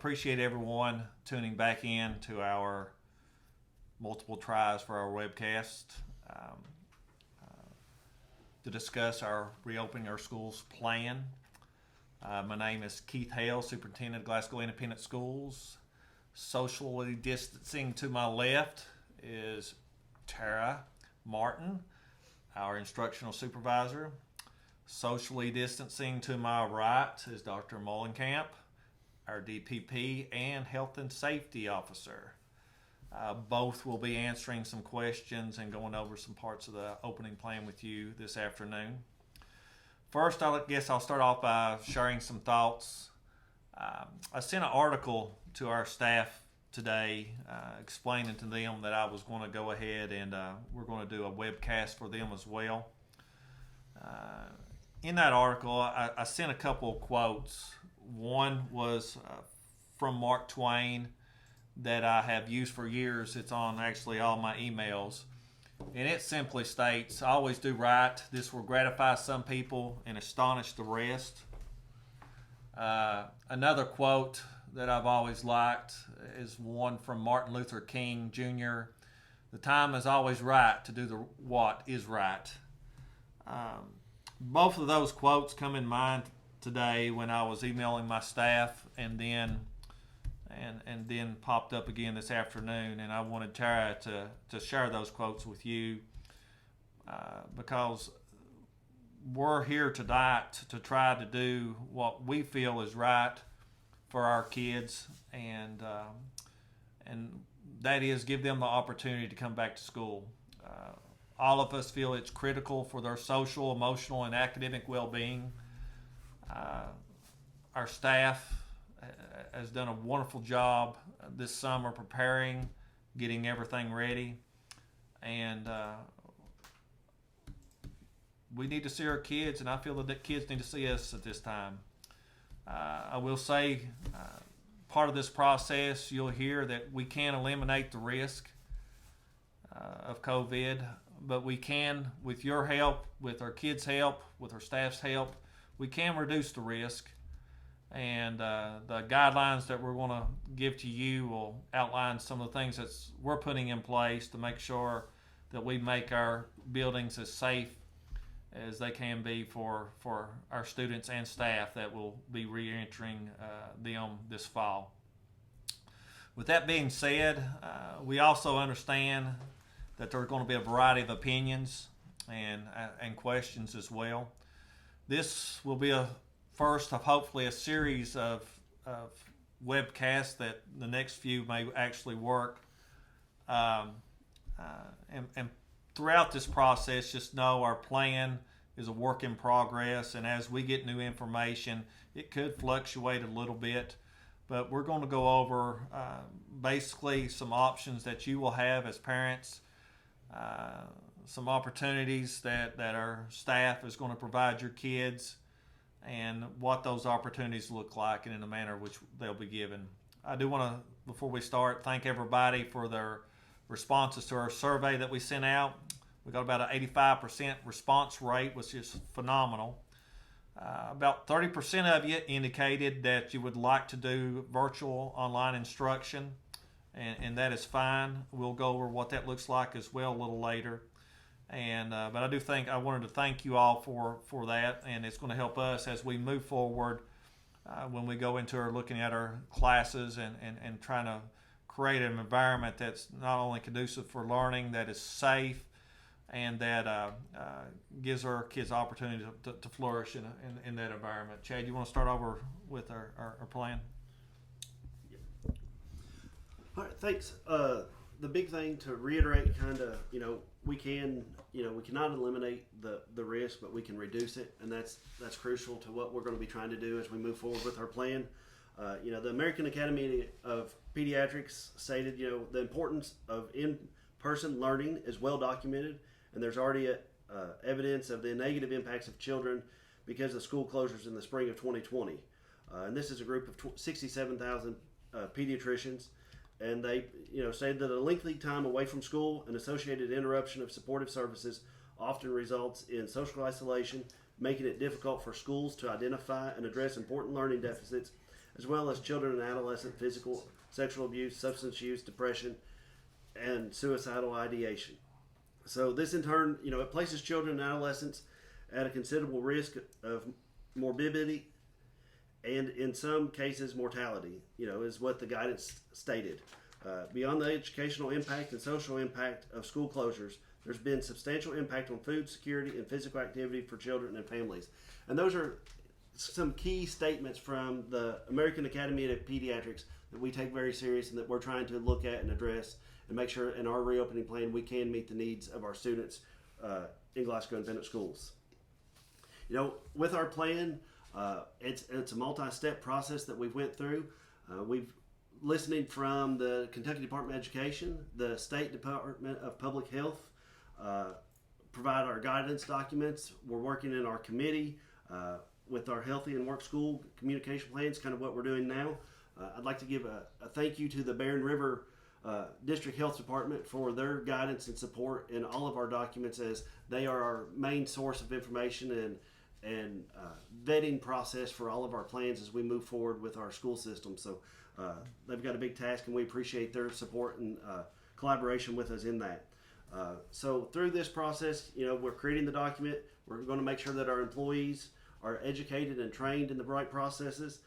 appreciate everyone tuning back in to our multiple tries for our webcast to discuss our reopening our schools plan. My name is Keith Hale, Superintendent of Glasgow Independent Schools. Socially distancing to my left is Tara Martin, our instructional supervisor. Socially distancing to my right is Dr. Mullenkamp, our DPP and Health and Safety Officer. Both will be answering some questions and going over some parts of the opening plan with you this afternoon. First, I guess I'll start off by sharing some thoughts. I sent an article to our staff today explaining to them that I was going to go ahead and we're going to do a webcast for them as well. In that article, I sent a couple of quotes. One was from Mark Twain that I have used for years. It's on actually all my emails. And it simply states, I always do right. This will gratify some people and astonish the rest. Another quote that I've always liked is one from Martin Luther King Jr. The time is always right to do what is right. Both of those quotes come in mind today when I was emailing my staff, and then popped up again this afternoon, and I wanted Tara to share those quotes with you because we're here tonight to try to do what we feel is right for our kids, and that is give them the opportunity to come back to school. All of us feel it's critical for their social, emotional, and academic well-being. Our staff has done a wonderful job this summer preparing, getting everything ready, and we need to see our kids, and I feel that the kids need to see us at this time. I will say part of this process, you'll hear that we can't eliminate the risk of COVID, but we can, with your help, with our kids' help, with our staff's help, we can reduce the risk. And the guidelines that we're going to give to you will outline some of the things that we're putting in place to make sure that we make our buildings as safe as they can be for our students and staff that will be re-entering them this fall. With that being said, we also understand that there's going to be a variety of opinions and questions as well. This will be a first of hopefully a series of webcasts that the next few may actually work. And throughout this process, just know our plan is a work in progress, and as we get new information, it could fluctuate a little bit, but we're going to go over basically some options that you will have as parents, some opportunities that our staff is going to provide your kids, and what those opportunities look like and in the manner which they'll be given. I do want to, before we start, thank everybody for their responses to our survey that we sent out. We got about an 85% response rate, which is phenomenal. About 30% of you indicated that you would like to do virtual online instruction, and that is fine. We'll go over what that looks like as well a little later. But I wanted to thank you all for that, and it's going to help us as we move forward when we go into looking at our classes and trying to create an environment that's not only conducive for learning, that is safe, and that gives our kids opportunity to flourish in that environment. Chad, you want to start over with our plan? All right, thanks. The big thing to reiterate, we cannot eliminate the risk, but we can reduce it, and that's crucial to what we're going to be trying to do as we move forward with our plan. The American Academy of Pediatrics stated, the importance of in-person learning is well documented, and there's already evidence of the negative impacts of children because of school closures in the spring of 2020. And this is a group of 67,000 pediatricians. And they, say that a lengthy time away from school and associated interruption of supportive services often results in social isolation, making it difficult for schools to identify and address important learning deficits as well as children and adolescent physical, sexual abuse, substance use, depression, and suicidal ideation. So this in turn, it places children and adolescents at a considerable risk of morbidity and in some cases mortality, is what the guidance stated. Beyond the educational impact and social impact of school closures, there's been substantial impact on food security and physical activity for children and families. And those are some key statements from the American Academy of Pediatrics that we take very serious and that we're trying to look at and address and make sure in our reopening plan we can meet the needs of our students in Glasgow Independent Schools. With our plan, it's a multi-step process that we've went through. We've listening from the Kentucky Department of Education, the State Department of Public Health, provide our guidance documents. We're working in our committee with our Healthy and Work School communication plans, kind of what we're doing now. I'd like to give a thank you to the Barren River District Health Department for their guidance and support in all of our documents, as they are our main source of information and vetting process for all of our plans as we move forward with our school system. So they've got a big task, and we appreciate their support and collaboration with us in that. So through this process, we're creating the document. We're going to make sure that our employees are educated and trained in the right processes.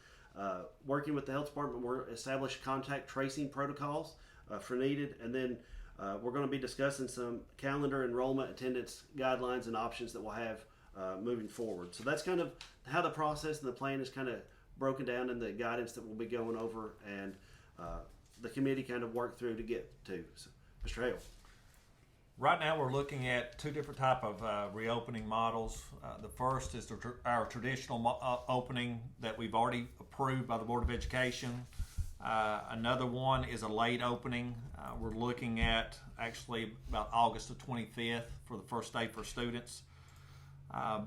Working with the health department, we're establish contact tracing protocols for needed, and then we're going to be discussing some calendar enrollment attendance guidelines and options that we'll have moving forward. So that's kind of how the process and the plan is kind of broken down in the guidance that we'll be going over, and the committee kind of worked through to get to. So, Mr. Hale. Right now we're looking at two different type of reopening models. The first is our traditional opening that we've already approved by the Board of Education. Another one is a late opening. We're looking at actually about August the 25th for the first day for students.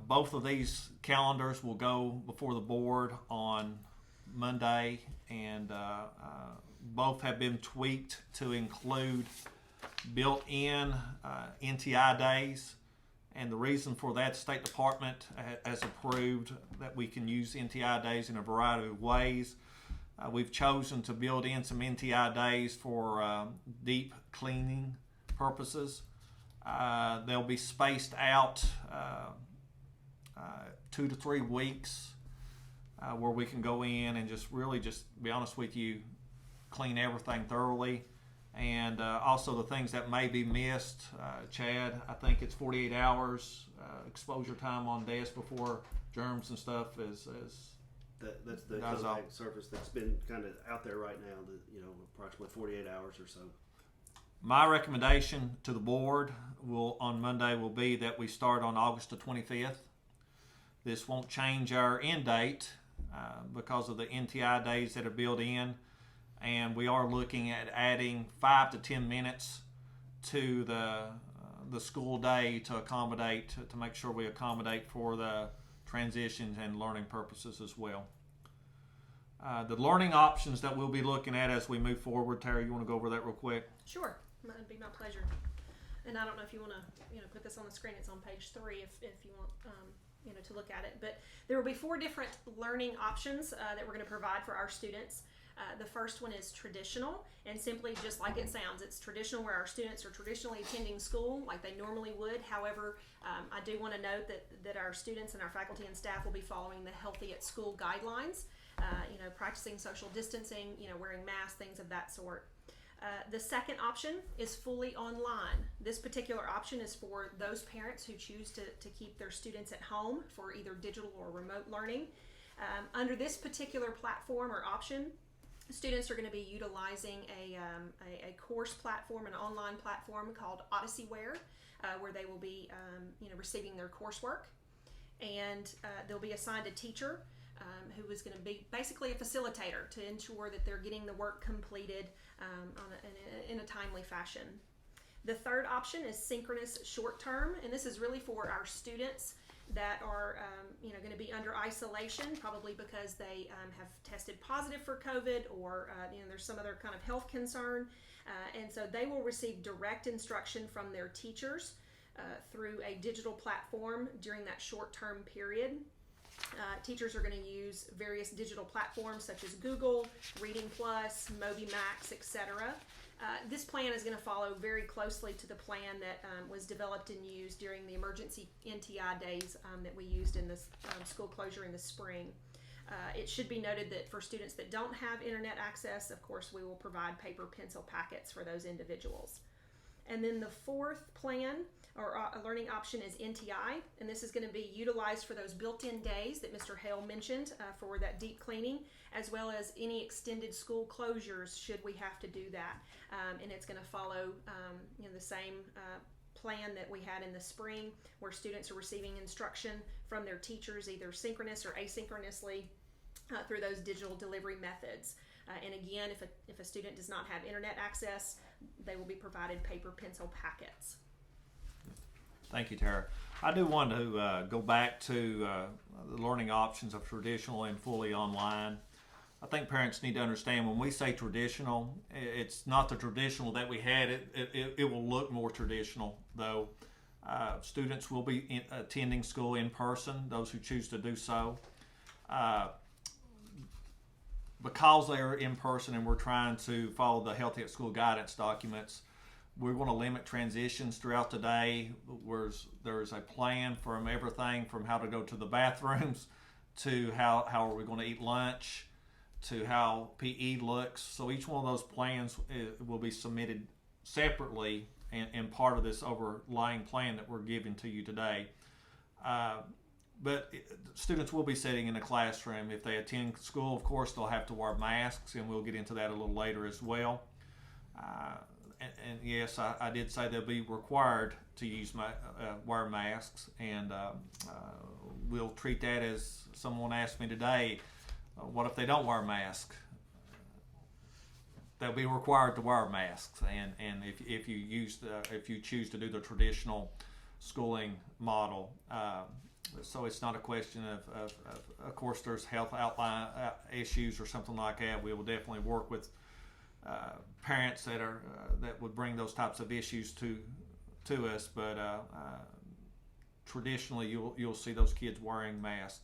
Both of these calendars will go before the board on Monday, and both have been tweaked to include built-in NTI days. And the reason for that, the State Department has approved that we can use NTI days in a variety of ways. We've chosen to build in some NTI days for deep cleaning purposes. They'll be spaced out 2 to 3 weeks where we can go in and just be honest with you, clean everything thoroughly. And also the things that may be missed, Chad, I think it's 48 hours exposure time on desk before germs and stuff is that's the contact surface that's been kind of out there right now, approximately 48 hours or so. My recommendation to the board on Monday will be that we start on August the 25th. This won't change our end date because of the NTI days that are built in, and we are looking at adding 5 to 10 minutes to the school day to accommodate, to make sure we accommodate for the transitions and learning purposes as well. The learning options that we'll be looking at as we move forward, Terry, you want to go over that real quick? Sure, that'd be my pleasure. And I don't know if you want to, put this on the screen. It's on page 3 if you want, to look at it. But there will be 4 different learning options that we're going to provide for our students. The first one is traditional, and simply just like it sounds, it's traditional where our students are traditionally attending school like they normally would. However, I do want to note that our students and our faculty and staff will be following the Healthy at School guidelines, practicing social distancing, wearing masks, things of that sort. The second option is fully online. This particular option is for those parents who choose to keep their students at home for either digital or remote learning. Under this particular platform or option, students are going to be utilizing a course platform, an online platform called Odysseyware, where they will be receiving their coursework, and they'll be assigned a teacher who is going to be basically a facilitator to ensure that they're getting the work completed in a timely fashion. The third option is synchronous short term, and this is really for our students that are going to be under isolation, probably because they have tested positive for COVID, or there's some other kind of health concern, and so they will receive direct instruction from their teachers through a digital platform during that short-term period. Teachers are going to use various digital platforms such as Google, Reading Plus, MobyMax, etc. This plan is going to follow very closely to the plan that was developed and used during the emergency NTI days that we used in this school closure in the spring. It should be noted that for students that don't have internet access, of course, we will provide paper pencil packets for those individuals. And then the fourth plan or a learning option is NTI, and this is going to be utilized for those built-in days that Mr. Hale mentioned for that deep cleaning, as well as any extended school closures should we have to do that. And it's going to follow the same plan that we had in the spring, where students are receiving instruction from their teachers either synchronous or asynchronously through those digital delivery methods. And again, if a student does not have internet access, they will be provided paper pencil packets. Thank you, Tara. I do want to go back to the learning options of traditional and fully online. I think parents need to understand when we say traditional, it's not the traditional that we had. It will look more traditional, though. Students will be attending school in person, those who choose to do so. Because they are in person and we're trying to follow the Healthy at School guidance documents, we're going to limit transitions throughout the day. There's a plan from everything from how to go to the bathrooms to how are we going to eat lunch to how PE looks. So each one of those plans will be submitted separately and part of this overlying plan that we're giving to you today. But students will be sitting in a classroom. If they attend school, of course, they'll have to wear masks, and we'll get into that a little later as well. And yes, I did say they'll be required to wear masks, and we'll treat that as someone asked me today, what if they don't wear a mask? They'll be required to wear masks, and if you choose to do the traditional schooling model. So it's not a question of course, there's health outline issues or something like that. We will definitely work with parents that would bring those types of issues to us, but traditionally you'll see those kids wearing masks.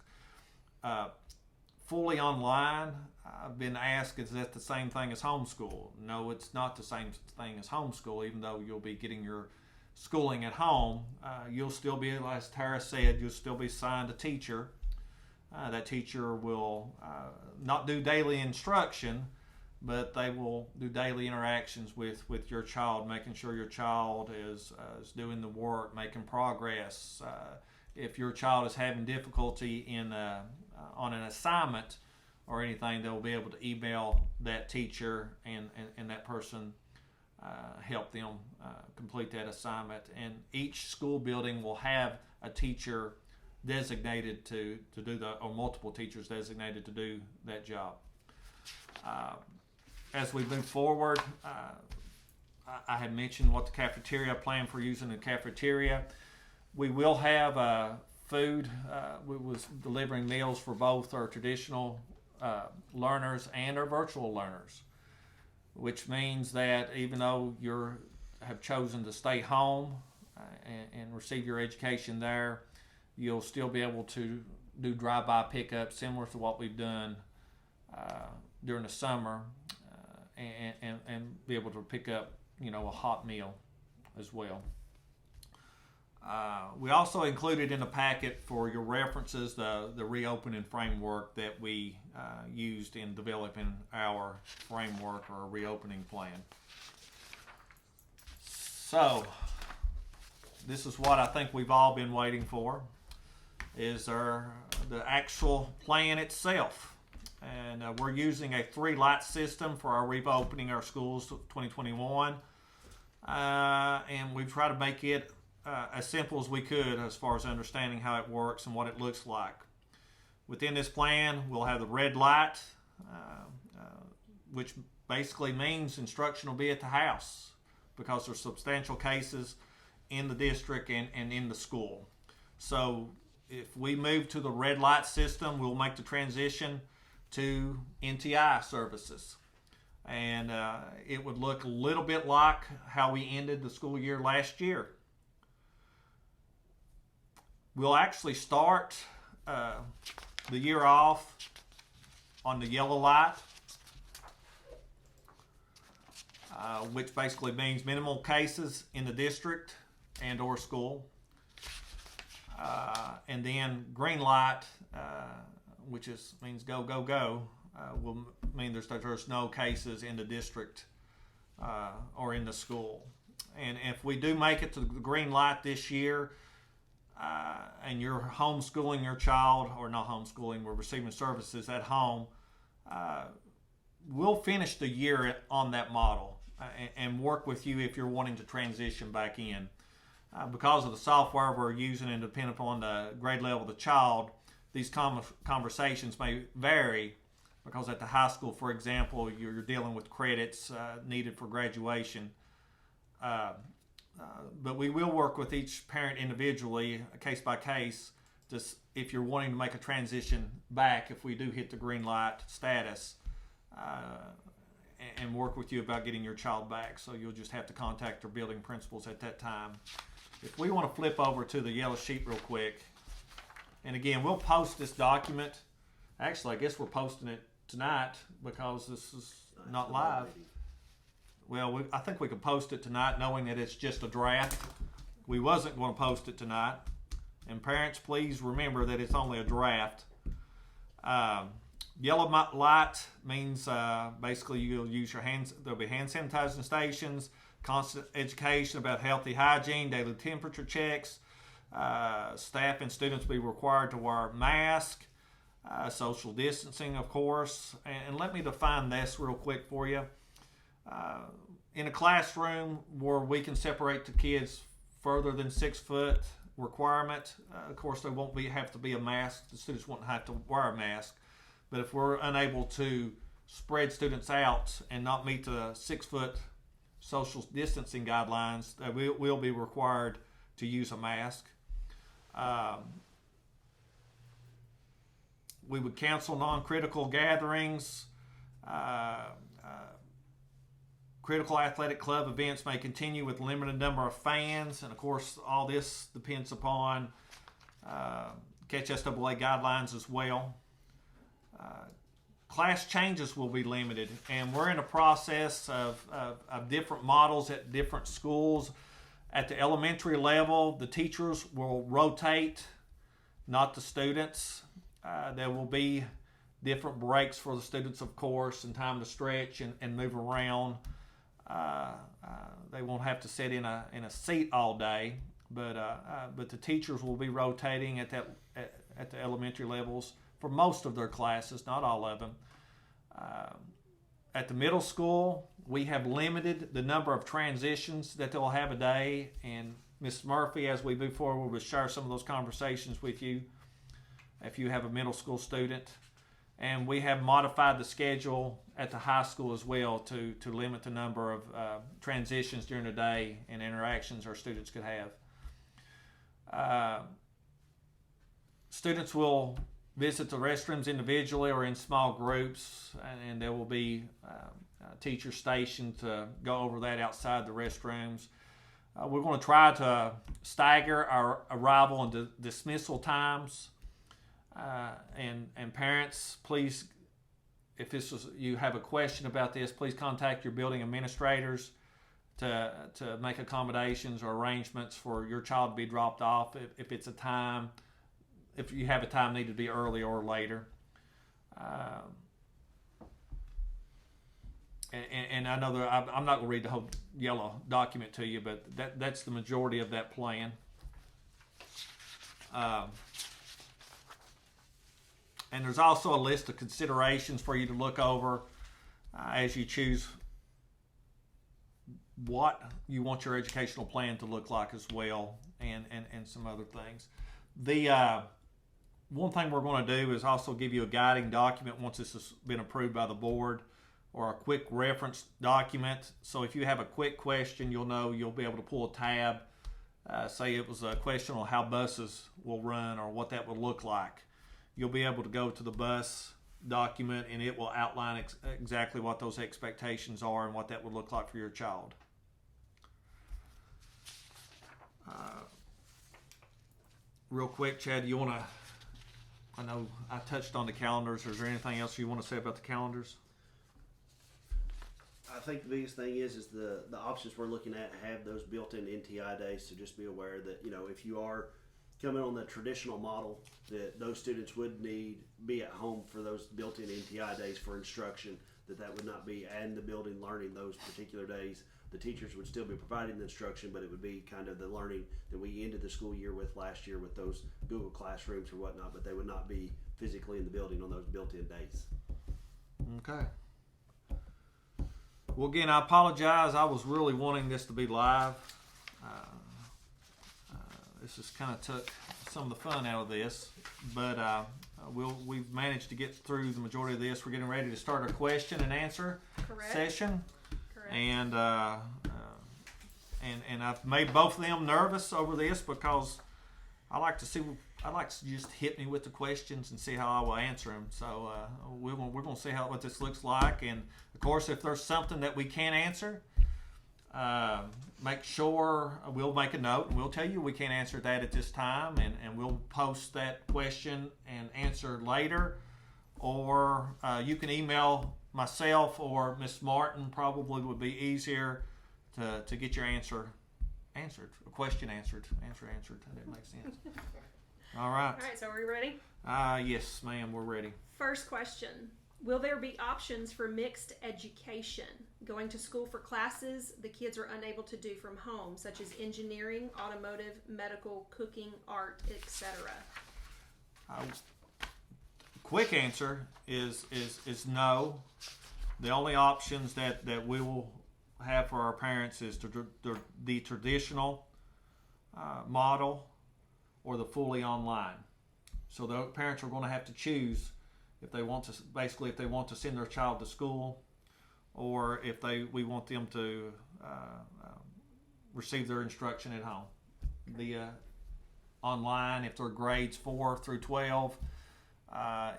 Fully online, I've been asked, is that the same thing as homeschool? No, it's not the same thing as homeschool, even though you'll be getting your schooling at home. You'll still be, as Tara said, you'll still be assigned a teacher. That teacher will not do daily instruction, but they will do daily interactions with your child, making sure your child is doing the work, making progress. If your child is having difficulty on an assignment or anything, they'll be able to email that teacher and that person help them complete that assignment. And each school building will have a teacher designated to do or multiple teachers designated to do that job. As we move forward, I had mentioned what the cafeteria plan for using the cafeteria. We will have food. We was delivering meals for both our traditional learners and our virtual learners, which means that even though you have chosen to stay home and receive your education there, you'll still be able to do drive-by pickup similar to what we've done during the summer, and be able to pick up, a hot meal as well. We also included in the packet for your references the reopening framework that we used in developing our framework or reopening plan. So this is what I think we've all been waiting for, is the actual plan itself. And we're using a 3-light system for our reopening our schools 2021. And we've tried to make it as simple as we could as far as understanding how it works and what it looks like. Within this plan, we'll have the red light, which basically means instruction will be at the house because there's substantial cases in the district and in the school. So if we move to the red light system, we'll make the transition to NTI services. And it would look a little bit like how we ended the school year last year. We'll actually start the year off on the yellow light, which basically means minimal cases in the district and or school. And then green light, which means go, go, go, will mean there's no cases in the district or in the school. And if we do make it to the green light this year, and you're homeschooling your child, or not homeschooling, we're receiving services at home, we'll finish the year on that model and work with you if you're wanting to transition back in. Because of the software we're using and depending upon the grade level of the child, these conversations may vary, because at the high school, for example, you're dealing with credits needed for graduation. But we will work with each parent individually, case by case, if you're wanting to make a transition back, if we do hit the green light status, and work with you about getting your child back. So you'll just have to contact their building principals at that time. If we want to flip over to the yellow sheet real quick, and again, we'll post this document. Actually, I guess we're posting it tonight because this is not live. Well, I think we could post it tonight knowing that it's just a draft. We wasn't going to post it tonight. And parents, please remember that it's only a draft. Yellow light means basically you'll use your hands. There'll be hand sanitizing stations, constant education about healthy hygiene, daily temperature checks. Staff and students will be required to wear a mask, social distancing, of course. And let me define this real quick for you. In a classroom where we can separate the kids further than 6 foot requirement, of course there won't have to be a mask. The students won't have to wear a mask. But if we're unable to spread students out and not meet the 6 foot social distancing guidelines, we will be required to use a mask. We would cancel non-critical gatherings. Critical athletic club events may continue with limited number of fans, and of course all this depends upon KHSAA guidelines as well. Class changes will be limited, and we're in a process of different models at different schools. At the elementary level, the teachers will rotate, not the students. There will be different breaks for the students, of course, and time to stretch and move around. They won't have to sit in a seat all day, but the teachers will be rotating at the elementary levels for most of their classes, not all of them. At the middle school, we have limited the number of transitions that they'll have a day, and Ms. Murphy, as we move forward, will share some of those conversations with you if you have a middle school student. And we have modified the schedule at the high school as well to limit the number of transitions during the day and interactions our students could have. Students will visit the restrooms individually or in small groups, and there will be teachers stationed to go over that outside the restrooms. We're going to try to stagger our arrival and dismissal times. And parents, please, if you have a question about this, please contact your building administrators to make accommodations or arrangements for your child to be dropped off if it's a time. If you have a time needed to be early or later. And I know that I'm not going to read the whole yellow document to you, but that's the majority of that plan. And there's also a list of considerations for you to look over as you choose what you want your educational plan to look like as well, and some other things. The one thing we're going to do is also give you a guiding document once this has been approved by the board, or a quick reference document. So if you have a quick question, you'll be able to pull a tab. Say it was a question on how buses will run or what that would look like. You'll be able to go to the bus document and it will outline exactly what those expectations are and what that would look like for your child. Real quick, Chad, you want to I know I touched on the calendars. Is there anything else you want to say about the calendars? I think the biggest thing is the options we're looking at have those built-in NTI days. So just be aware that, you know, if you are coming on the traditional model, that those students would be at home for those built-in NTI days for instruction. That would not be in the building learning those particular days. The teachers would still be providing the instruction, but it would be kind of the learning that we ended the school year with last year with those Google Classrooms or whatnot, but they would not be physically in the building on those built-in days. Okay. Well, again, I apologize. I was really wanting this to be live. This has kind of took some of the fun out of this, but we've managed to get through the majority of this. We're getting ready to start our question and answer session. Correct. And I've made both of them nervous over this because I like to just hit me with the questions and see how I will answer them. So we're going to see what this looks like. And of course, if there's something that we can't answer, make sure we'll make a note and we'll tell you we can't answer that at this time, and we'll post that question and answer later. Or you can email myself or Miss Martin. Probably would be easier to get your answer answered, a question answered. That makes sense. All right. All right, so are we ready? Yes, ma'am, we're ready. First question. Will there be options for mixed education, going to school for classes the kids are unable to do from home, such as engineering, automotive, medical, cooking, art, etc.? Quick answer is no. The only options that we will have for our parents is the traditional model or the fully online. So the parents are going to have to choose if they want to send their child to school, or if we want them to receive their instruction at home. The online, if they're grades 4 through 12,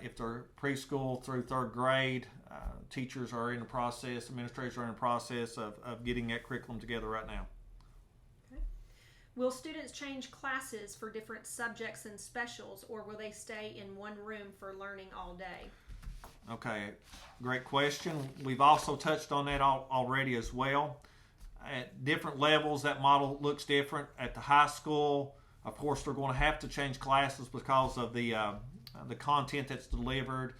if they're preschool through 3rd grade, teachers are in the process, administrators are in the process of getting that curriculum together right now. Okay. Will students change classes for different subjects and specials, or will they stay in one room for learning all day? Okay, great question. We've also touched on that already as well. At different levels, that model looks different. At the high school, of course, they're going to have to change classes because of the content that's delivered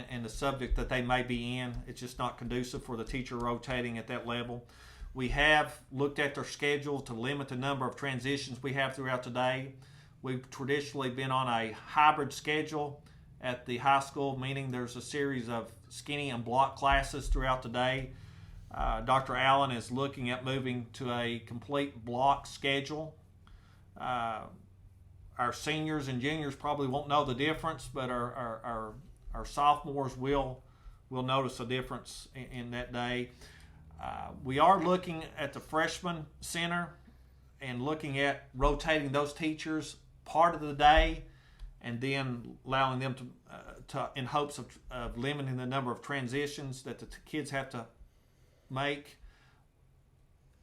and the subject that they may be in. It's just not conducive for the teacher rotating at that level. We have looked at their schedule to limit the number of transitions we have throughout the day. We've traditionally been on a hybrid schedule at the high school, meaning there's a series of skinny and block classes throughout the day. Dr. Allen is looking at moving to a complete block schedule. Our seniors and juniors probably won't know the difference, but our sophomores will notice a difference in that day. We are looking at the freshman center and looking at rotating those teachers part of the day, and then allowing them to in hopes of limiting the number of transitions that the kids have to make.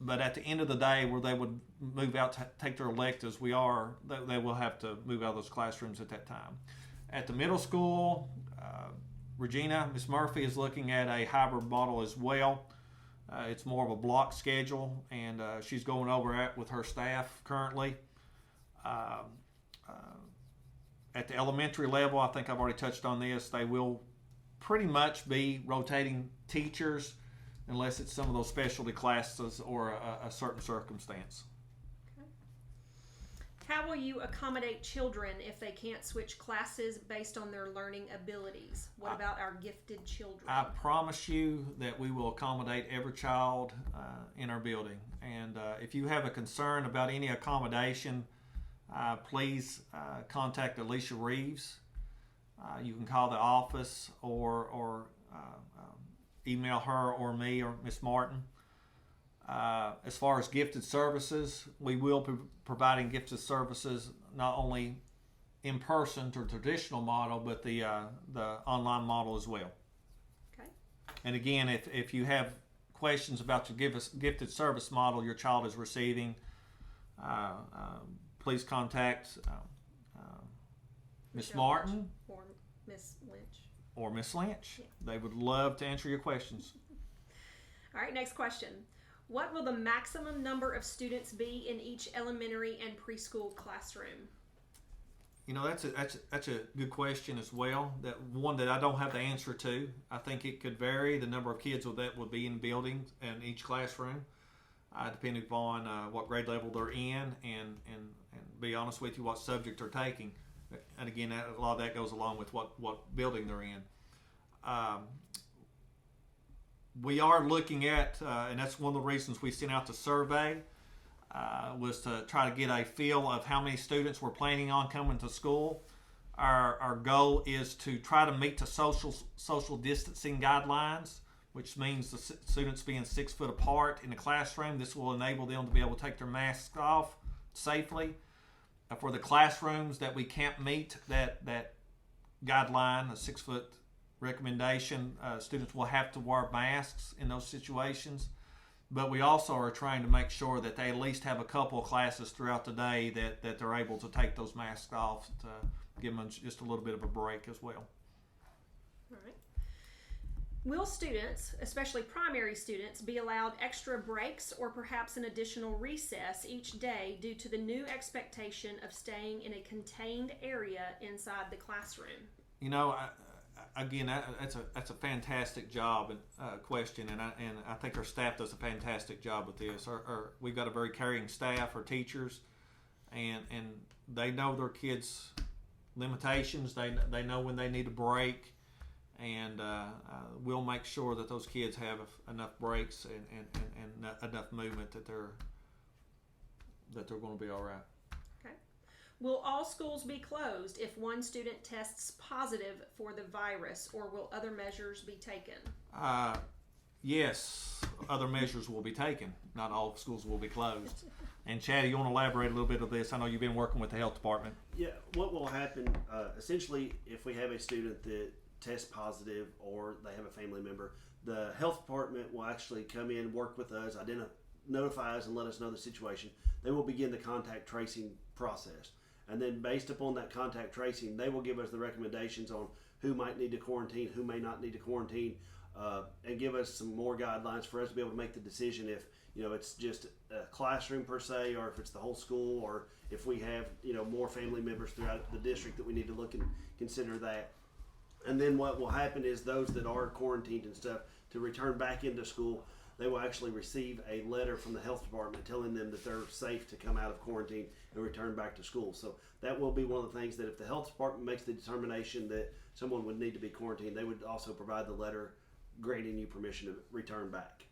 But at the end of the day, where they would move out to take their electives, they will have to move out of those classrooms at that time. At the middle school, Miss Murphy is looking at a hybrid model as well. It's more of a block schedule, and she's going over it with her staff currently. At the elementary level, I think I've already touched on this, they will pretty much be rotating teachers unless it's some of those specialty classes or a certain circumstance. Okay. How will you accommodate children if they can't switch classes based on their learning abilities? What about our gifted children? I promise you that we will accommodate every child in our building. And if you have a concern about any accommodation, please contact Alicia Reeves. You can call the office or email her or me or Miss Martin. As far as gifted services, we will be providing gifted services not only in person to the traditional model, but the online model as well. Okay. And again, if you have questions about the gifted service model your child is receiving, please contact Miss Michelle Martin Lynch or Miss Lynch. or Miss Lynch. Yeah. They would love to answer your questions. All right, next question. What will the maximum number of students be in each elementary and preschool classroom? You know, that's a good question as well. That one that I don't have the answer to. I think it could vary the number of kids that would be in the building and each classroom, depending upon what grade level they're in, and be honest with you, what subject they're taking. And again, a lot of that goes along with what building they're in. We are looking at, and that's one of the reasons we sent out the survey, was to try to get a feel of how many students we're planning on coming to school. Our goal is to try to meet the social distancing guidelines, which means the students being 6 foot apart in the classroom. This will enable them to be able to take their masks off safely. For the classrooms that we can't meet that guideline, a 6 foot recommendation, students will have to wear masks in those situations. But we also are trying to make sure that they at least have a couple of classes throughout the day that they're able to take those masks off to give them just a little bit of a break as well. All right. Will students, especially primary students, be allowed extra breaks or perhaps an additional recess each day due to the new expectation of staying in a contained area inside the classroom? You know, that's a fantastic job and question, and I think our staff does a fantastic job with this. We've got a very caring staff, our teachers, and they know their kids' limitations. They know when they need a break, and we'll make sure that those kids have enough breaks and enough movement that they're going to be all right. Will all schools be closed if one student tests positive for the virus, or will other measures be taken? Yes, other measures will be taken. Not all schools will be closed. And Chad, you want to elaborate a little bit of this? I know you've been working with the health department. Yeah, what will happen, essentially, if we have a student that tests positive or they have a family member, the health department will actually come in, work with us, notify us and let us know the situation. They will begin the contact tracing process. And then based upon that contact tracing, they will give us the recommendations on who might need to quarantine, who may not need to quarantine, and give us some more guidelines for us to be able to make the decision if, you know, it's just a classroom per se, or if it's the whole school, or if we have, you know, more family members throughout the district that we need to look and consider that. And then what will happen is those that are quarantined and stuff to return back into school, they will actually receive a letter from the health department telling them that they're safe to come out of quarantine and return back to school. So that will be one of the things that if the health department makes the determination that someone would need to be quarantined, they would also provide the letter granting you permission to return back.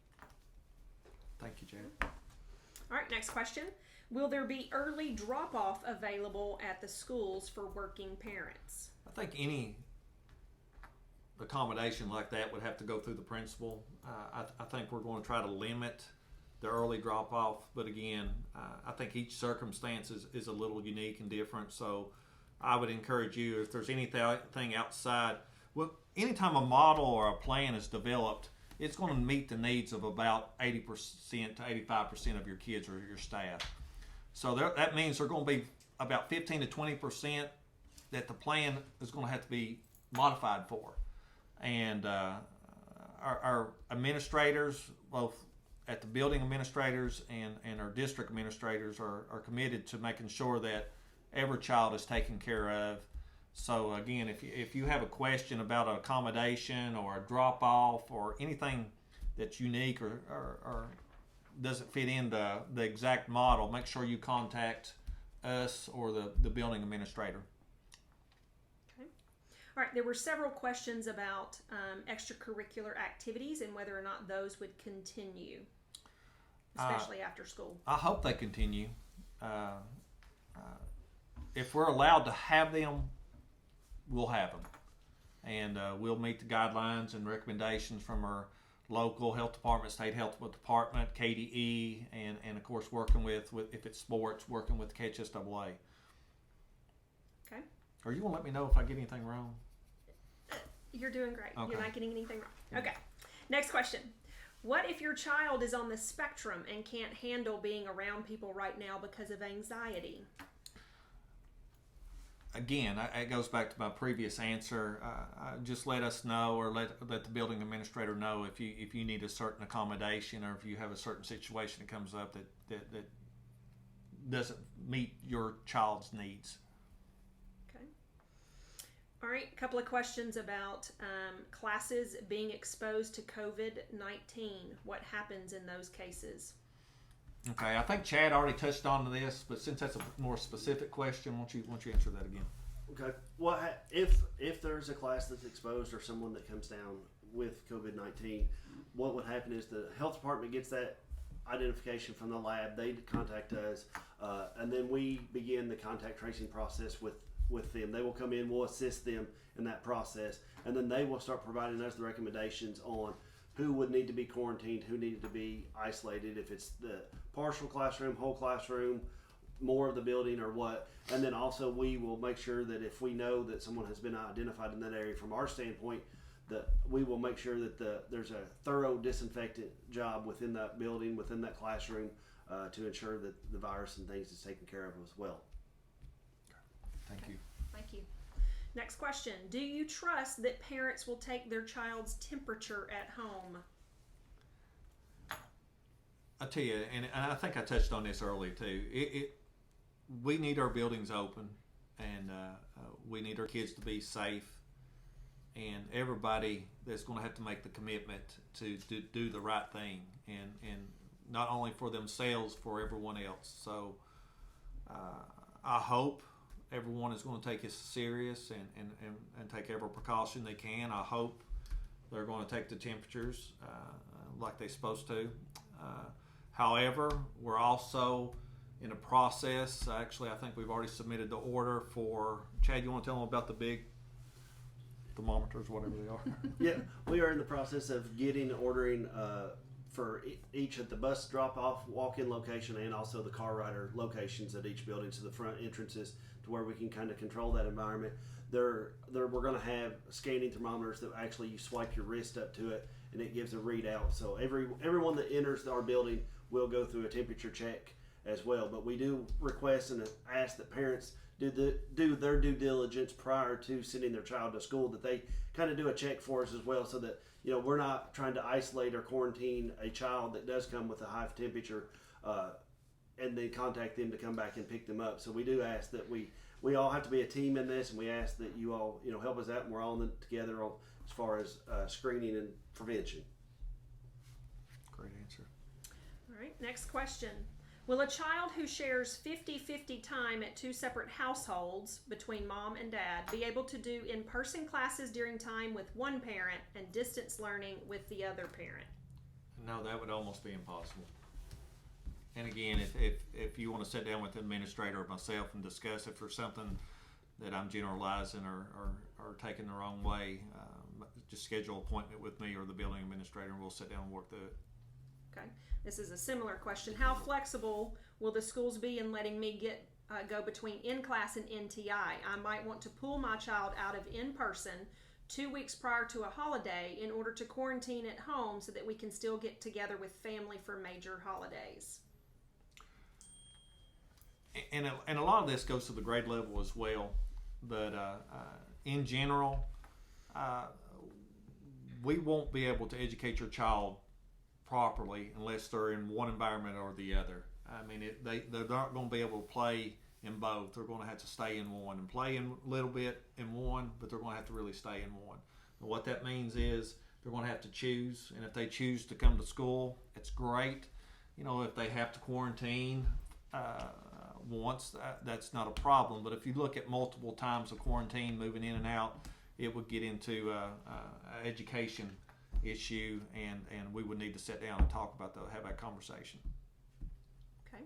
Thank you, Jared. All right, next question. Will there be early drop-off available at the schools for working parents? I think any accommodation like that would have to go through the principal. I think we're going to try to limit the early drop-off, but again, I think each circumstance is a little unique and different, so I would encourage you, if there's anything outside, well, anytime a model or a plan is developed, it's going to meet the needs of about 80% to 85% of your kids or your staff. So that means there's going to be about 15 to 20% that the plan is going to have to be modified for. And our administrators, both at the building administrators and our district administrators, are committed to making sure that every child is taken care of. So again, if you have a question about an accommodation or a drop off or anything that's unique or doesn't fit in the exact model, make sure you contact us or the building administrator. All right, there were several questions about extracurricular activities and whether or not those would continue, especially after school. I hope they continue. If we're allowed to have them, we'll have them. And we'll meet the guidelines and recommendations from our local health department, state health department, KDE, and of course working with if it's sports, working with KHSAA. Okay. Are you going to let me know if I get anything wrong? You're doing great. Okay. You're not getting anything wrong. Okay. Next question. What if your child is on the spectrum and can't handle being around people right now because of anxiety? again, it goes back to my previous answer. Just let us know, or let the building administrator know if you need a certain accommodation, or if you have a certain situation that comes up that doesn't meet your child's needs. Okay. All right, a couple of questions about classes being exposed to COVID-19. What happens in those cases? Okay, I think Chad already touched on this, but since that's a more specific question, why don't you answer that again? Okay. What if there's a class that's exposed or someone that comes down with COVID-19? What would happen is the health department gets that identification from the lab. They contact us, and then we begin the contact tracing process with them. They will come in. We'll assist them in that process, and then they will start providing us the recommendations on who would need to be quarantined, who needed to be isolated, if it's the partial classroom, whole classroom, more of the building, or what. And then also we will make sure that if we know that someone has been identified in that area from our standpoint, that we will make sure that there's a thorough disinfectant job within that building, within that classroom, to ensure that the virus and things is taken care of as well. Thank you. Thank you. Next question. Do you trust that parents will take their child's temperature at home? I tell you, and I think I touched on this earlier too. We need our buildings open, and we need our kids to be safe, and everybody that's going to have to make the commitment to do the right thing, and not only for themselves, for everyone else. So I hope everyone is going to take this serious and take every precaution they can. I hope they're going to take the temperatures like they're supposed to. However, we're also in a process. Actually, I think we've already submitted the order for, Chad, you want to tell them about the big thermometers, whatever they are? Yeah, we are in the process of ordering for each at the bus drop-off, walk-in location, and also the car rider locations at each building, so the front entrances, to where we can kind of control that environment. We're going to have scanning thermometers that actually you swipe your wrist up to it, and it gives a readout. So everyone that enters our building will go through a temperature check as well. But we do request and ask that parents do their due diligence prior to sending their child to school, that they kind of do a check for us as well, so that we're not trying to isolate or quarantine a child that does come with a high temperature, and then contact them to come back and pick them up. So we do ask that we all have to be a team in this, and we ask that you all help us out, and we're all in it together as far as screening and prevention. Great answer. All right, next question. Will a child who shares 50-50 time at two separate households between mom and dad be able to do in-person classes during time with one parent and distance learning with the other parent? No, that would almost be impossible. And again, if you want to sit down with the administrator or myself and discuss if there's something that I'm generalizing or taking the wrong way, just schedule an appointment with me or the building administrator, and we'll sit down and work through it. Okay. This is a similar question. How flexible will the schools be in letting me go between in-class and NTI? I might want to pull my child out of in-person 2 weeks prior to a holiday in order to quarantine at home so that we can still get together with family for major holidays. And a lot of this goes to the grade level as well. But in general, we won't be able to educate your child properly unless they're in one environment or the other. I mean, they're not going to be able to play in both. They're going to have to stay in one and play in a little bit in one, but they're going to have to really stay in one. And what that means is they're going to have to choose, and if they choose to come to school, it's great. If they have to quarantine once, that's not a problem. But if you look at multiple times of quarantine, moving in and out, it would get into education issue, and we would need to sit down and talk about that, have that conversation. Okay.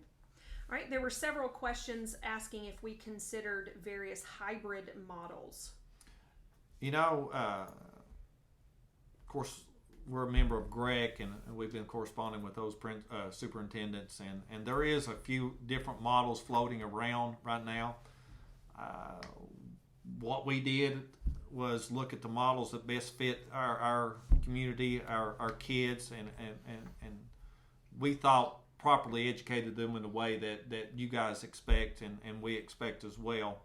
All right. There were several questions asking if we considered various hybrid models. Of course, we're a member of GREC, and we've been corresponding with those superintendents, and there is a few different models floating around right now. What we did was look at the models that best fit our community, our kids, and we thought properly educated them in the way that you guys expect and we expect as well.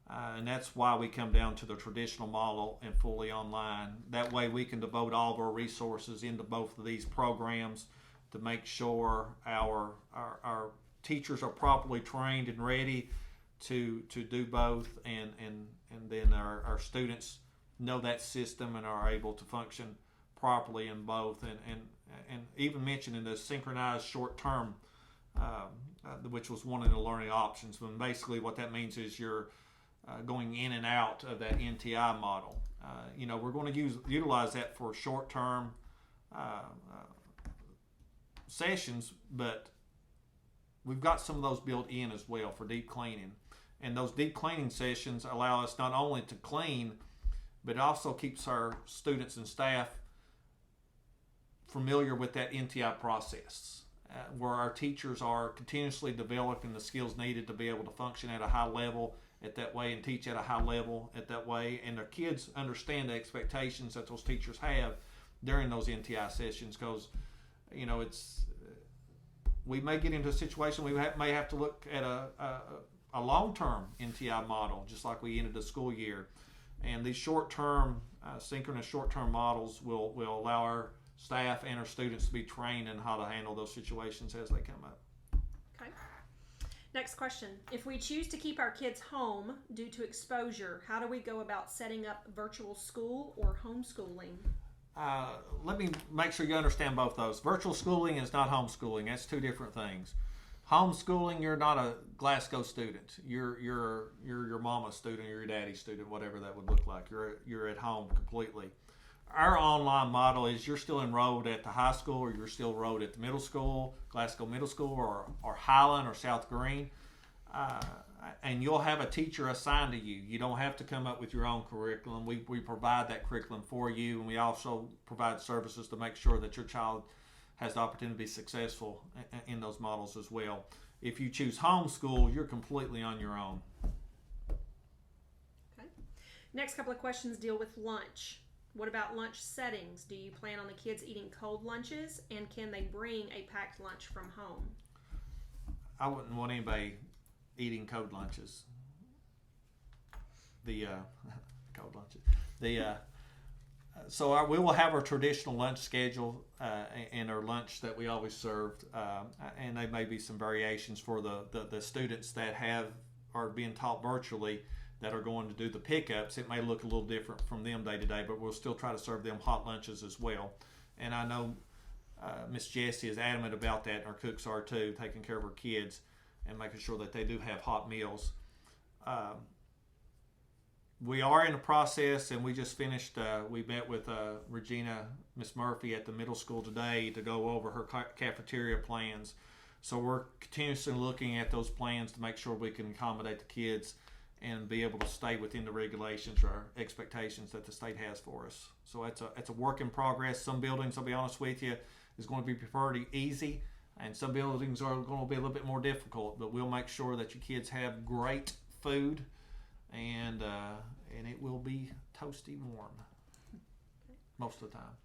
And that's why we come down to the traditional model and fully online. That way we can devote all of our resources into both of these programs to make sure our teachers are properly trained and ready to do both, and then our students know that system and are able to function properly in both. And even mentioning the synchronized short term, which was one of the learning options. When basically what that means is you're going in and out of that NTI model. We're going to utilize that for short term sessions, but we've got some of those built in as well for deep cleaning. And those deep cleaning sessions allow us not only to clean, but it also keeps our students and staff familiar with that NTI process, where our teachers are continuously developing the skills needed to be able to function at a high level at that way and teach at a high level at that way. And their kids understand the expectations that those teachers have during those NTI sessions, because we may get into a situation we may have to look at a long-term NTI model, just like we ended the school year. And these short-term, synchronous short-term models will allow our staff and our students to be trained in how to handle those situations as they come up. Okay. Next question. If we choose to keep our kids home due to exposure, how do we go about setting up virtual school or homeschooling? Let me make sure you understand both those. Virtual schooling is not homeschooling. That's two different things. Homeschooling, you're not a Glasgow student. You're your mama's student or your daddy's student, whatever that would look like. You're at home completely. Our online model is you're still enrolled at the high school, or you're still enrolled at the middle school, Glasgow Middle School, or Highland or South Green, and you'll have a teacher assigned to you. You don't have to come up with your own curriculum. We provide that curriculum for you, and we also provide services to make sure that your child has the opportunity to be successful in those models as well. If you choose homeschool, you're completely on your own. Okay. Next couple of questions deal with lunch. What about lunch settings? Do you plan on the kids eating cold lunches, and can they bring a packed lunch from home? I wouldn't want anybody eating cold lunches. Cold lunches. So we will have our traditional lunch schedule and our lunch that we always served, and there may be some variations for the students that are being taught virtually that are going to do the pickups. It may look a little different from them day to day, but we'll still try to serve them hot lunches as well. And I know Miss Jessie is adamant about that, and our cooks are too, taking care of her kids and making sure that they do have hot meals. We are in the process, and we just finished, we met with Regina, Miss Murphy at the middle school today to go over her cafeteria plans. So we're continuously looking at those plans to make sure we can accommodate the kids and be able to stay within the regulations or expectations that the state has for us. So it's a work in progress. Some buildings, I'll be honest with you, is going to be pretty easy, and some buildings are going to be a little bit more difficult, but we'll make sure that your kids have great food, and it will be toasty warm most of the time.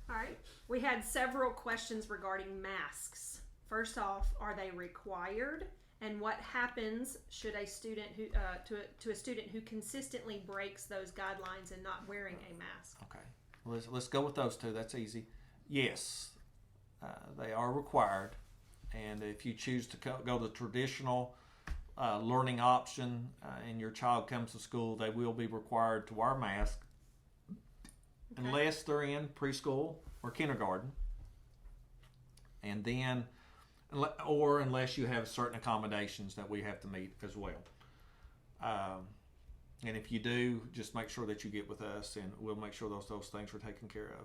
All right. We had several questions regarding masks. First off, are they required? And what happens should a student who to a student who consistently breaks those guidelines and not wearing a mask? Okay, let's go with those two. That's easy. Yes, they are required, and if you choose to go the traditional learning option and your child comes to school, they will be required to wear a mask, okay, unless they're in preschool or kindergarten, and then or unless you have certain accommodations that we have to meet as well. And if you do, just make sure that you get with us, and we'll make sure those things are taken care of.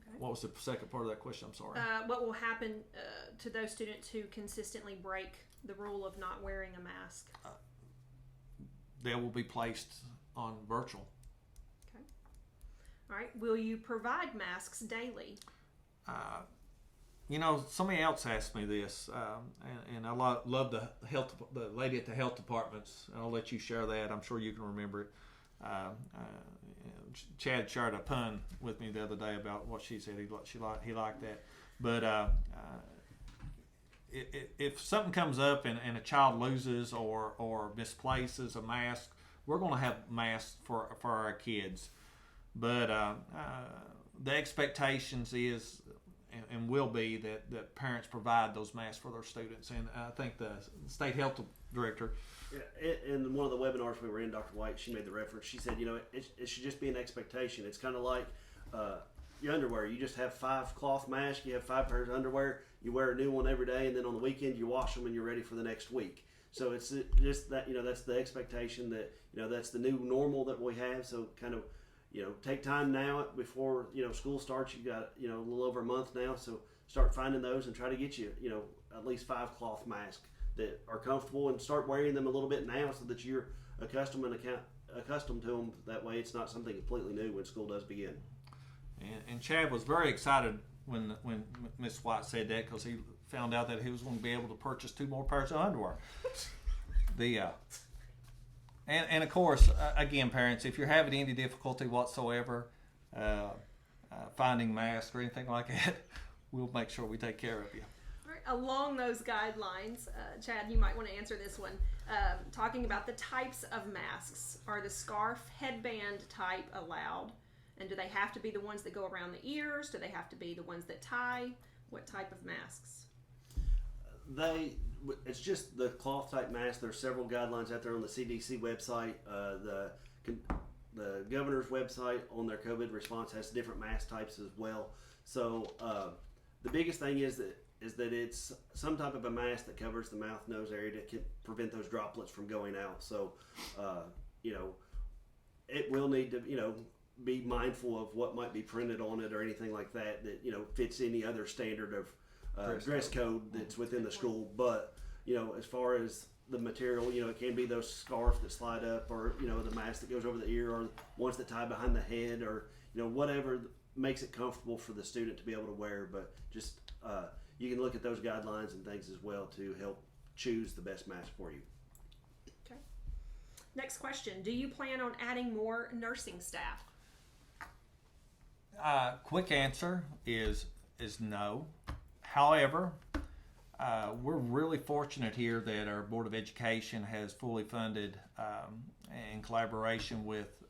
Okay. What was the second part of that question? I'm sorry. What will happen to those students who consistently break the rule of not wearing a mask? They will be placed on virtual. Okay. All right. Will you provide masks daily? Somebody else asked me this, and I love the lady at the health departments. And I'll let you share that. I'm sure you can remember it. Chad shared a pun with me the other day about what she said. He liked that. But if something comes up and a child loses or misplaces a mask, we're going to have masks for our kids. But the expectations is and will be that parents provide those masks for their students. And I think the state health director. Yeah, in one of the webinars we were in, Dr. White, she made the reference. She said, it should just be an expectation. It's kind of like your underwear. You just have 5 cloth masks. You have 5 pairs of underwear. You wear a new one every day, and then on the weekend you wash them and you're ready for the next week. So it's just that, that's the expectation that, that's the new normal that we have. So kind of, take time now before, school starts. You've got, a little over a month now. So start finding those and try to get you, at least 5 cloth masks that are comfortable, and start wearing them a little bit now so that you're accustomed to them. That way it's not something completely new when school does begin. And Chad was very excited when Miss White said that, because he found out that he was going to be able to purchase 2 more pairs of underwear. And of course, again, parents, if you're having any difficulty whatsoever finding masks or anything like that, we'll make sure we take care of you. Along those guidelines, Chad, you might want to answer this one. Talking about the types of masks, are the scarf headband type allowed? And do they have to be the ones that go around the ears? Do they have to be the ones that tie? What type of masks? It's just the cloth type mask. There's several guidelines out there on the CDC website. The governor's website on their COVID response has different mask types as well. So the biggest thing is that it's some type of a mask that covers the mouth, nose area to prevent those droplets from going out. So, it will need to, be mindful of what might be printed on it or anything like that fits any other standard of dress code that's within the school. But, as far as the material, it can be those scarves that slide up, or, the mask that goes over the ear, or ones that tie behind the head, or, whatever makes it comfortable for the student to be able to wear. But just, you can look at those guidelines and things as well to help choose the best mask for you. Okay. Next question. Do you plan on adding more nursing staff? Quick answer is no. However, we're really fortunate here that our Board of Education has fully funded, in collaboration with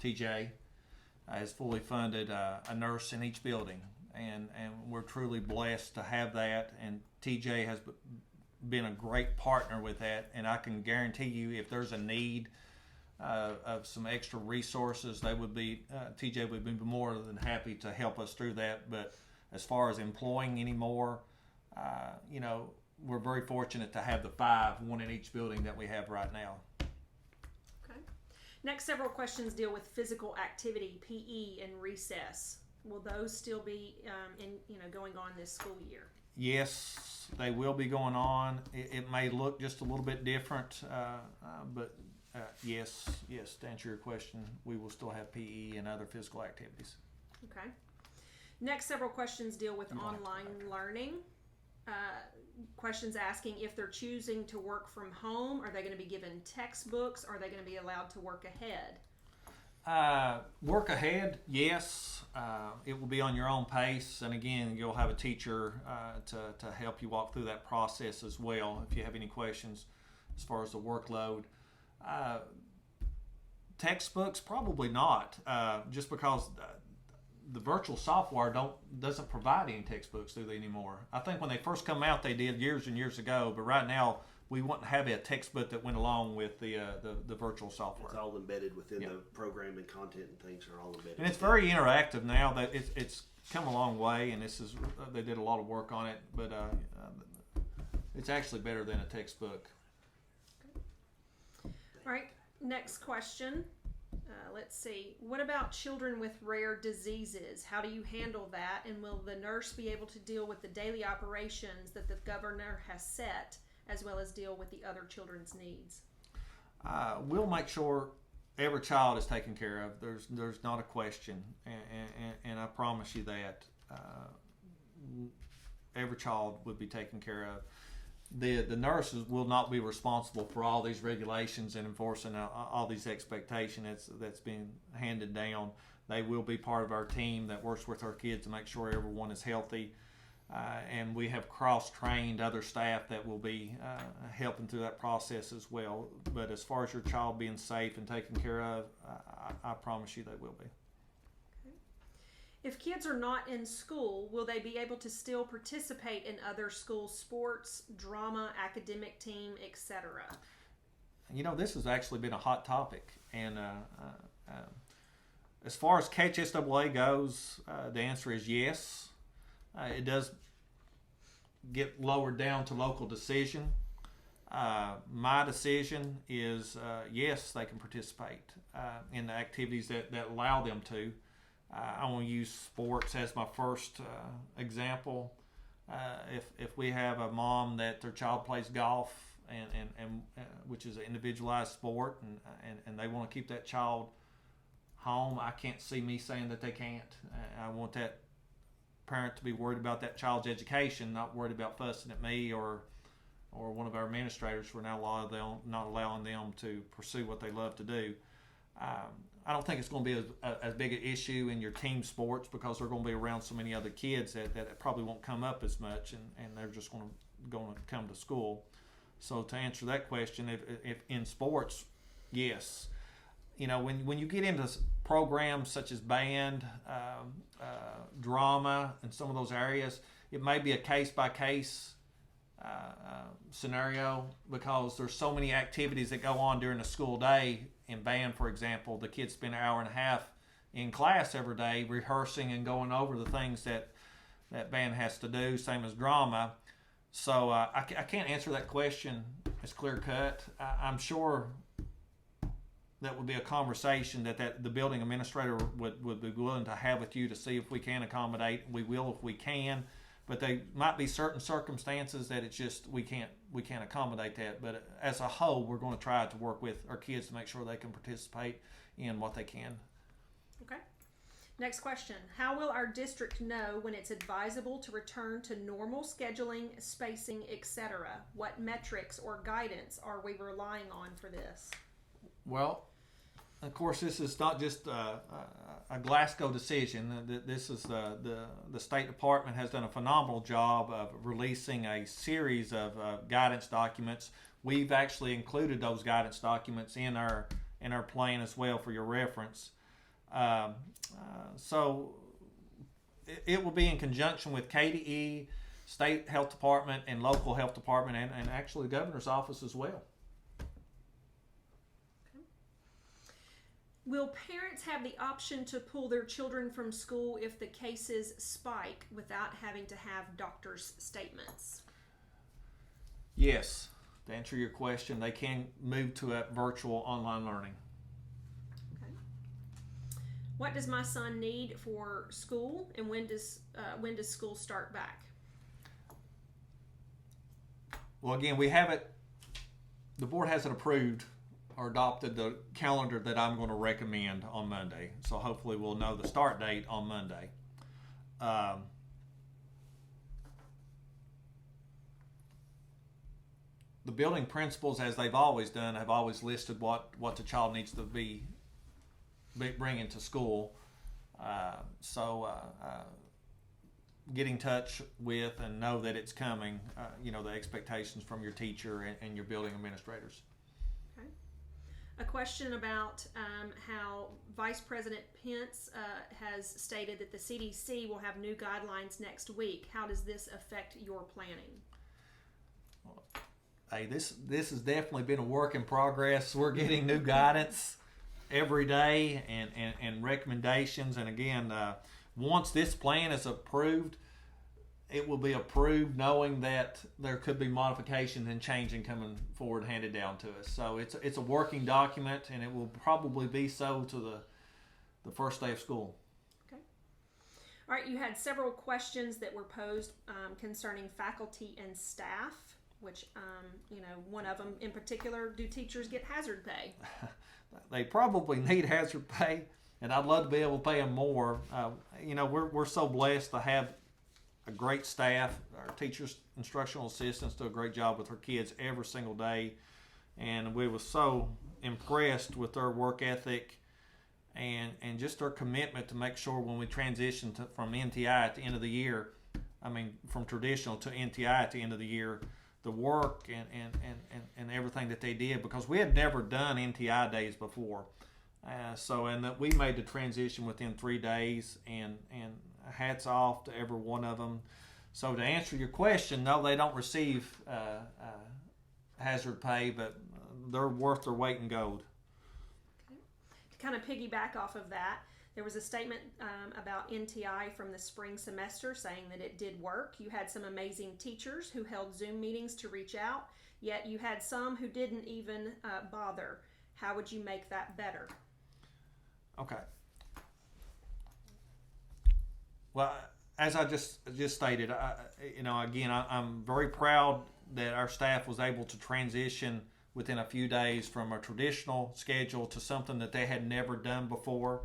TJ, has fully funded a nurse in each building. And we're truly blessed to have that, and TJ has been a great partner with that, and I can guarantee you if there's a need of some extra resources, TJ would be more than happy to help us through that. But as far as employing any more, we're very fortunate to have the 5, 1 in each building that we have right now. Okay. Next several questions deal with physical activity, PE, and recess. Will those still be going on this school year? Yes, they will be going on. It may look just a little bit different, but yes, to answer your question, we will still have PE and other physical activities. Okay. Next several questions deal with online learning. Questions asking if they're choosing to work from home, are they going to be given textbooks? Are they going to be allowed to work ahead? Work ahead, yes. It will be on your own pace, and again, you'll have a teacher to help you walk through that process as well if you have any questions as far as the workload. Textbooks, probably not, just because the virtual software doesn't provide any textbooks, do they, anymore? I think when they first come out, they did years and years ago, but right now, we wouldn't have a textbook that went along with the virtual software. It's all embedded within the program, and content and things are all embedded. And it's very interactive now. That it's come a long way, and they did a lot of work on it. But it's actually better than a textbook. All right. Next question. Let's see. What about children with rare diseases? How do you handle that? And will the nurse be able to deal with the daily operations that the governor has set, as well as deal with the other children's needs? We'll make sure every child is taken care of. There's not a question, and I promise you that every child would be taken care of. The nurses will not be responsible for all these regulations and enforcing all these expectations that's being handed down. They will be part of our team that works with our kids to make sure everyone is healthy. and we have cross-trained other staff that will be helping through that process as well. But as far as your child being safe and taken care of, I promise you they will be. If kids are not in school, will they be able to still participate in other school sports, drama, academic team, etc.? You know, this has actually been a hot topic, and as far as KHSAA goes, the answer is yes. It does get lowered down to local decision. My decision is yes, they can participate in the activities that allow them to. I want to use sports as my first example. If we have a mom that their child plays golf, and which is an individualized sport, and they want to keep that child home, I can't see me saying that they can't. I want that parent to be worried about that child's education, not worried about fussing at me or one of our administrators for not allowing them to pursue what they love to do. I don't think it's going to be as big an issue in your team sports because they're going to be around so many other kids that probably won't come up as much, and they're just going to come to school. So to answer that question, if in sports, yes. You know, when you get into programs such as band, drama, and some of those areas, it may be a case-by-case scenario because there's so many activities that go on during the school day. In band, for example, the kids spend an hour and a half in class every day rehearsing and going over the things that band has to do, same as drama. So I can't answer that question as clear cut. I'm sure that would be a conversation that the building administrator would be willing to have with you to see if we can accommodate. We will if we can, but there might be certain circumstances that it's just we can't accommodate that. But as a whole, we're going to try to work with our kids to make sure they can participate in what they can. Okay. Next question. How will our district know when it's advisable to return to normal scheduling, spacing, etc.? What metrics or guidance are we relying on for this? Well, of course, this is not just a Glasgow decision. This is the State Department has done a phenomenal job of releasing a series of guidance documents. We've actually included those guidance documents in our plan as well for your reference. So it will be in conjunction with KDE, State Health Department, and local health department, and actually the governor's office as well. Will parents have the option to pull their children from school if the cases spike without having to have doctor's statements? Yes. To answer your question, they can move to a virtual online learning. Okay. What does my son need for school, and when does school start back? Well, again, we have it. The board hasn't approved or adopted the calendar that I'm going to recommend on Monday. So hopefully we'll know the start date on Monday. The building principals, as they've always done, have always listed what the child needs to be bringing to school. Get in touch with and know that it's coming, the expectations from your teacher and your building administrators. A question about how Vice President Pence has stated that the CDC will have new guidelines next week. How does this affect your planning? Hey, this has definitely been a work in progress. We're getting new guidance every day and recommendations. And again, once this plan is approved, it will be approved knowing that there could be modifications and changing coming forward handed down to us. So it's a working document, and it will probably be so to the first day of school. Okay. All right, you had several questions that were posed concerning faculty and staff, which, one of them in particular, do teachers get hazard pay? They probably need hazard pay, and I'd love to be able to pay them more. We're so blessed to have a great staff. Our teachers, instructional assistants do a great job with our kids every single day, and we were so impressed with their work ethic and just their commitment to make sure when we transition from NTI at the end of the year I mean, from traditional to NTI at the end of the year, the work and everything that they did, because we had never done NTI days before. And that we made the transition within 3 days, and hats off to every one of them. So to answer your question, no, they don't receive hazard pay, but they're worth their weight in gold. Okay. To kind of piggyback off of that, there was a statement about NTI from the spring semester saying that it did work. You had some amazing teachers who held Zoom meetings to reach out, yet you had some who didn't even bother. How would you make that better? Okay. Well, as I just stated, I'm very proud that our staff was able to transition within a few days from a traditional schedule to something that they had never done before.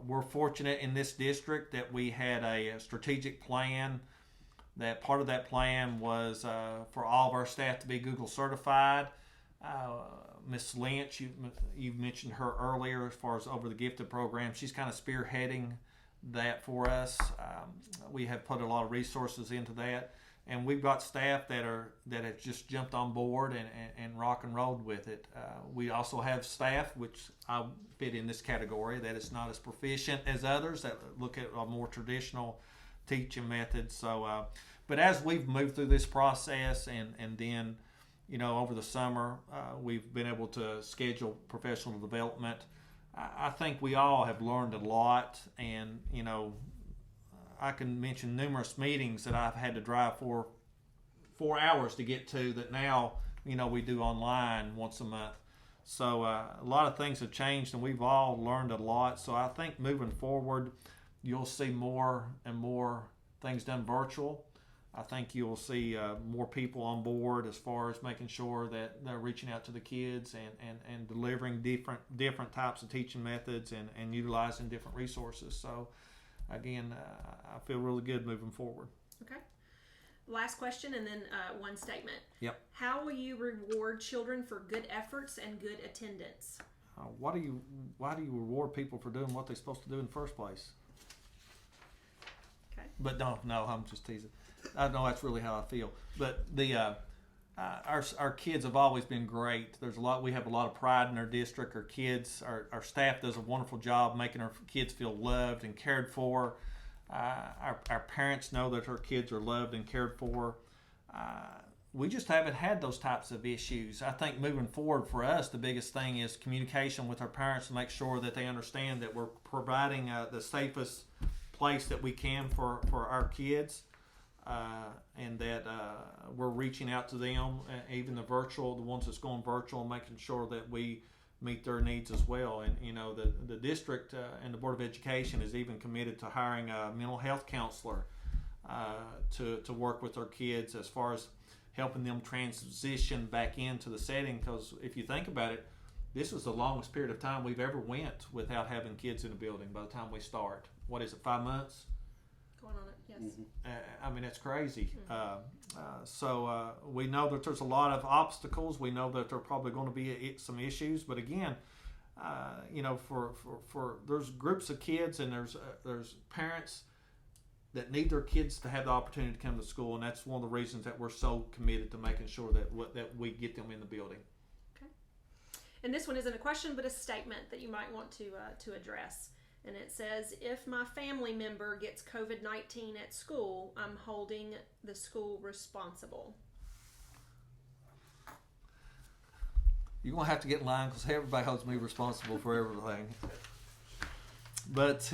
We're fortunate in this district that we had a strategic plan. That part of that plan was for all of our staff to be Google certified. Miss Lynch, you mentioned her earlier as far as over the gifted program. She's kind of spearheading that for us. We have put a lot of resources into that, and we've got staff that have just jumped on board and rock and rolled with it. We also have staff, which I fit in this category, that is not as proficient as others that look at a more traditional teaching method. So, but as we've moved through this process, and then, over the summer, we've been able to schedule professional development. I think we all have learned a lot, and I can mention numerous meetings that I've had to drive for 4 hours to get to that now we do online once a month. So a lot of things have changed, and we've all learned a lot. So I think moving forward, you'll see more and more things done virtual. I think you'll see more people on board as far as making sure that they're reaching out to the kids and delivering different types of teaching methods and utilizing different resources. So again, I feel really good moving forward. Okay. Last question, and then one statement. Yep. How will you reward children for good efforts and good attendance? Why do you reward people for doing what they're supposed to do in the first place? Okay. But no, I'm just teasing. I know that's really how I feel. But our kids have always been great. We have a lot of pride in our district. Our staff does a wonderful job making our kids feel loved and cared for. Our parents know that our kids are loved and cared for. We just haven't had those types of issues. I think moving forward for us, the biggest thing is communication with our parents to make sure that they understand that we're providing the safest place that we can for our kids. And that we're reaching out to them, even the ones that's going virtual, making sure that we meet their needs as well. And the district and the Board of Education is even committed to hiring a mental health counselor to work with our kids as far as helping them transition back into the setting. Because if you think about it, this is the longest period of time we've ever went without having kids in the building. By the time we start, what is it, 5 months? Going on it, yes. I mean, that's crazy. So we know that there's a lot of obstacles. We know that there are probably going to be some issues. But again, for there's groups of kids and there's parents that need their kids to have the opportunity to come to school, and that's one of the reasons that we're so committed to making sure that we get them in the building. Okay. And this one isn't a question, but a statement that you might want to address. And it says, if my family member gets COVID-19 at school, I'm holding the school responsible. You're going to have to get in line because everybody holds me responsible for everything. But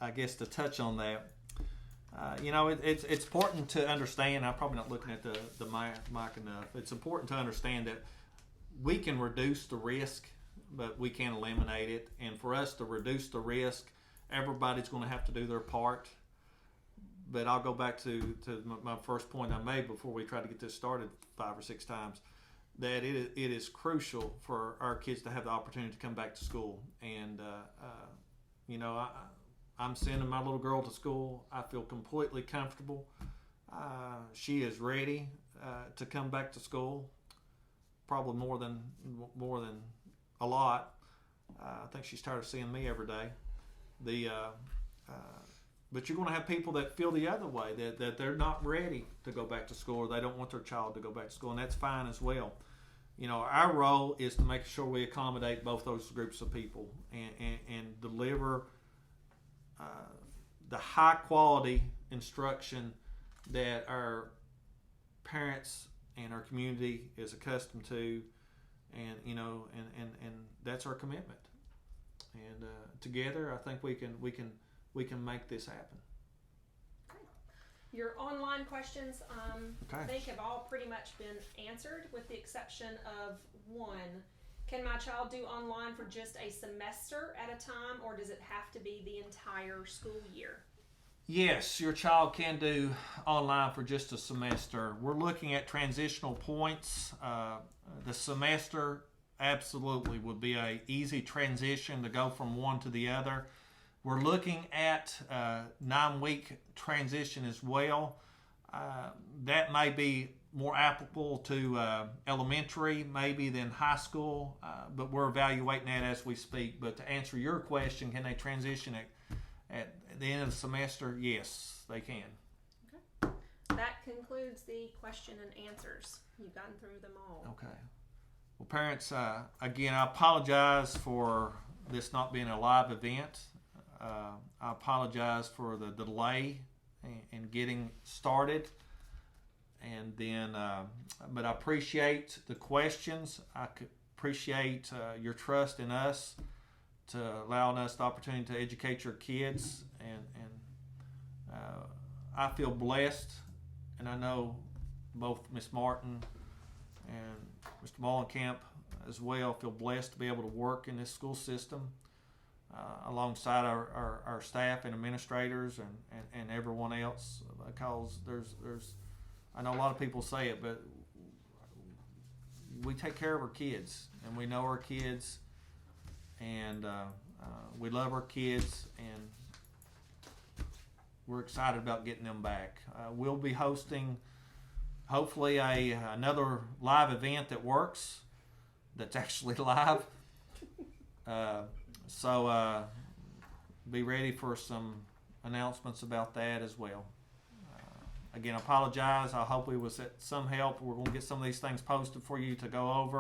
I guess to touch on that, it's important to understand, I'm probably not looking at the mic enough, it's important to understand that we can reduce the risk, but we can't eliminate it. And for us to reduce the risk, everybody's going to have to do their part. But I'll go back to my first point I made before we tried to get this started 5 or 6 times, that it is crucial for our kids to have the opportunity to come back to school. And, I'm sending my little girl to school. I feel completely comfortable. She is ready to come back to school, probably more than a lot. I think she's tired of seeing me every day. But you're going to have people that feel the other way, that they're not ready to go back to school, or they don't want their child to go back to school, and that's fine as well. Our role is to make sure we accommodate both those groups of people and deliver the high quality instruction that our parents and our community is accustomed to, and that's our commitment. And together, I think we can make this happen. Your online questions, Okay. I think, have all pretty much been answered, with the exception of one. Can my child do online for just a semester at a time, or does it have to be the entire school year? Yes, your child can do online for just a semester. We're looking at transitional points. The semester absolutely would be a easy transition to go from one to the other. We're looking at 9-week transition as well. That may be more applicable to elementary maybe than high school, but we're evaluating that as we speak. But to answer your question, can they transition at the end of the semester? Yes, they can. Okay. That concludes the question and answers. You've gotten through them all. Okay. Well, parents, again, I apologize for this not being a live event. I apologize for the delay in getting started, and then, but I appreciate the questions. I appreciate your trust in us to allowing us the opportunity to educate your kids, and I feel blessed, and I know both Miss Martin and Mr. Mollenkamp as well feel blessed to be able to work in this school system. Alongside our staff and administrators and everyone else, because there's I know a lot of people say it, but we take care of our kids, and we know our kids, and we love our kids, and we're excited about getting them back. We'll be hosting hopefully another live event that works, that's actually live. So be ready for some announcements about that as well. Again, I apologize. I hope we was at some help. We're going to get some of these things posted for you to go over.